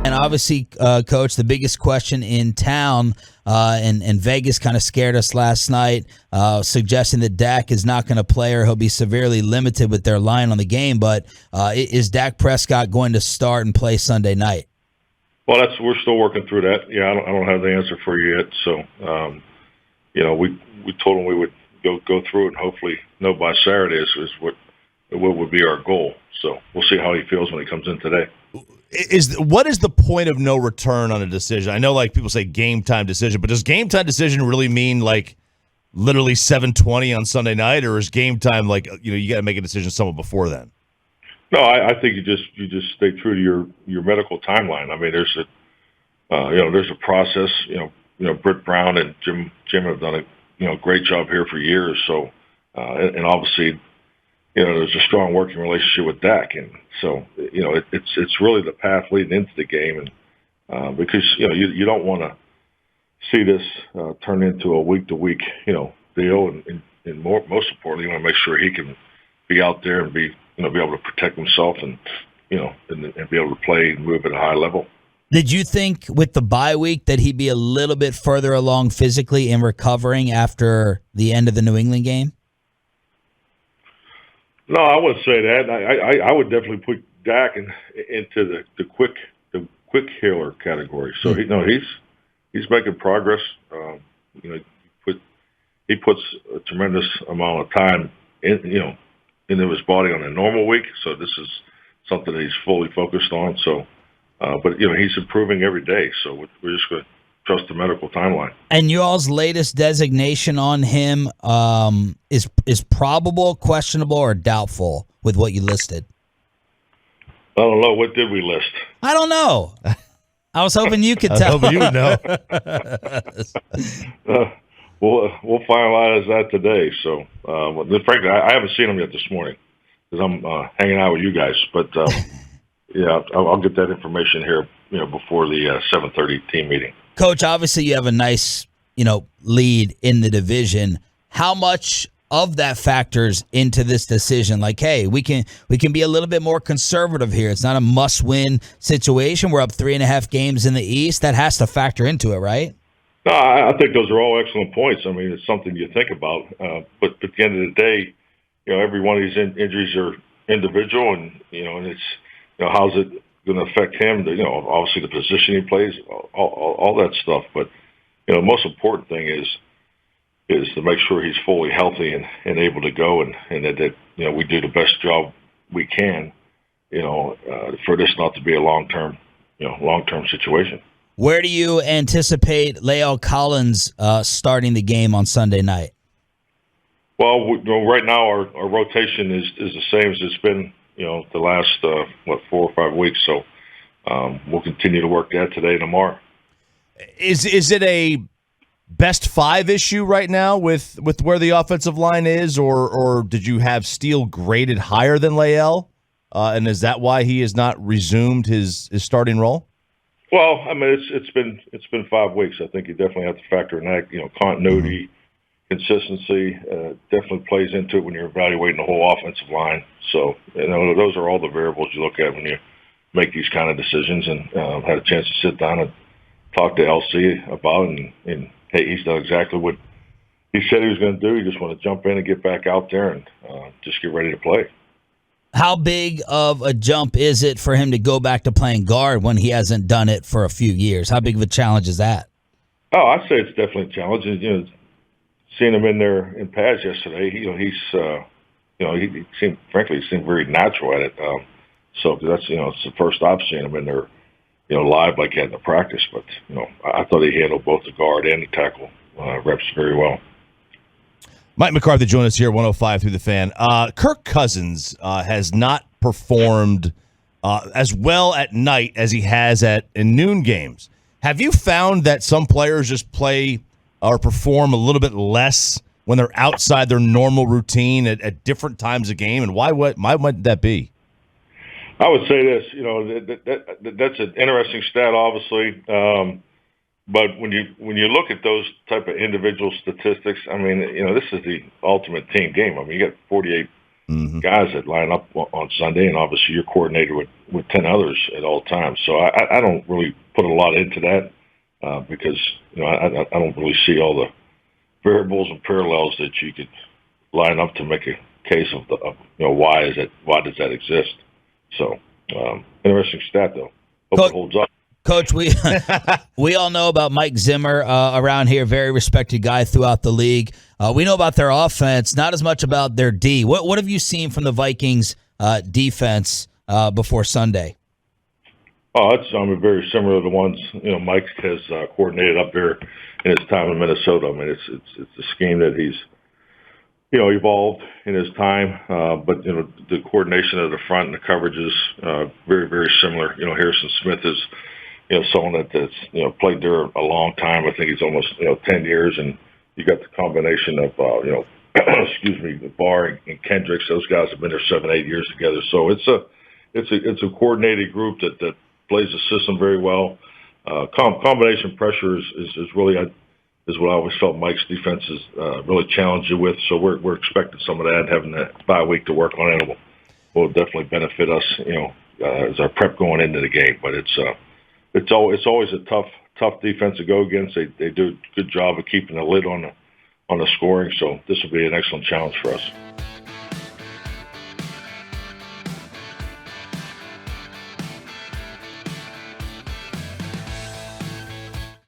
And obviously, Coach, the biggest question in town, and Vegas kind of scared us last night, suggesting that Dak is not going to play or he'll be severely limited with their line on the game. But is Dak Prescott going to start and play Sunday night? Well, we're still working through that. Yeah, I don't have the answer for you yet. So, we told him we would go through it and hopefully know by Saturday is what would be our goal. So we'll see how he feels when he comes in today. What is the point of no return on a decision? I know, like, people say game time decision, but does game time decision really mean like literally 7:20 on Sunday night, or is game time like you got to make a decision somewhat before then? No, I think you just stay true to your medical timeline. I mean, there's a process. Britt Brown and Jim have done a great job here for years. So, and obviously, there's a strong working relationship with Dak, and so it's really the path leading into the game, and because you don't want to see this turn into a week to week deal, and most importantly, you want to make sure he can be out there and be able to protect himself and and be able to play and move at a high level. Did you think with the bye week that he'd be a little bit further along physically in recovering after the end of the New England game? No, I wouldn't say that. I would definitely put Dak into the quick healer category. So he's making progress. He puts a tremendous amount of time into his body on a normal week. So this is something that he's fully focused on. So, but he's improving every day. So we're just going to trust the medical timeline. And y'all's latest designation on him is probable, questionable, or doubtful with what you listed? I don't know. What did we list? I don't know. I was hoping you could tell. I was hoping you would know. We'll finalize that today. So, frankly, I haven't seen him yet this morning because I'm hanging out with you guys. But yeah, I'll get that information here, before the 7:30 team meeting. Coach, obviously you have a nice, lead in the division. How much of that factors into this decision? Like, hey, we can be a little bit more conservative here. It's not a must-win situation. We're up 3.5 games in the East. That has to factor into it, right? No, I think those are all excellent points. I mean, it's something you think about. But at the end of the day, every one of these injuries are individual, and and it's how's it going to affect him? Obviously the position he plays, all that stuff. But the most important thing is to make sure he's fully healthy and able to go, and that we do the best job we can, for this not to be a long-term situation. Where do you anticipate La'el Collins starting the game on Sunday night? Well, right now our rotation is the same as it's been, the last 4 or 5 weeks. So we'll continue to work that today and tomorrow. Is it a best 5 issue right now with where the offensive line is, or did you have Steele graded higher than La'el, and is that why he has not resumed his starting role? Well, I mean, it's been 5 weeks. I think you definitely have to factor in that. Continuity, consistency definitely plays into it when you're evaluating the whole offensive line. So, those are all the variables you look at when you make these kind of decisions. And had a chance to sit down and talk to LC about it, and hey, he's done exactly what he said he was going to do. He just want to jump in and get back out there and just get ready to play. How big of a jump is it for him to go back to playing guard when he hasn't done it for a few years? How big of a challenge is that? Oh, I'd say it's definitely a challenge. Seeing him in there in pads yesterday, he seemed very natural at it. So that's it's the first I've seen him in there, live like he had in the practice. But I thought he handled both the guard and the tackle reps very well. Mike McCarthy joined us here at 105 through the Fan. Kirk Cousins has not performed as well at night as he has in noon games. Have you found that some players just play or perform a little bit less when they're outside their normal routine at different times of game, and why might that be? I would say this, that's an interesting stat, obviously. But when you look at those type of individual statistics, I mean, this is the ultimate team game. I mean, you got 48 guys that line up on Sunday, and obviously you're coordinated with 10 others at all times. So I don't really put a lot into that because I don't really see all the variables and parallels that you could line up to make a case of why does that exist. So interesting stat though. Hope it holds up. Coach, we all know about Mike Zimmer around here, very respected guy throughout the league. We know about their offense, not as much about their D. What have you seen from the Vikings defense before Sunday? Oh, it's very similar to the ones Mike has coordinated up there in his time in Minnesota. I mean, it's a scheme that he's evolved in his time, but the coordination of the front and the coverage is very, very similar. Harrison Smith is someone that's played there a long time. I think he's almost 10 years, and you got the combination of excuse me, Barr and Kendricks. Those guys have been there 7-8 years together. So it's a coordinated group that plays the system very well. Combination pressure is really is what I always felt Mike's defense is really challenged you with. So we're expecting some of that, having that bye week to work on it will definitely benefit us, as our prep going into the game. But it's always a tough defense to go against. They do a good job of keeping the lid on the scoring. So this will be an excellent challenge for us.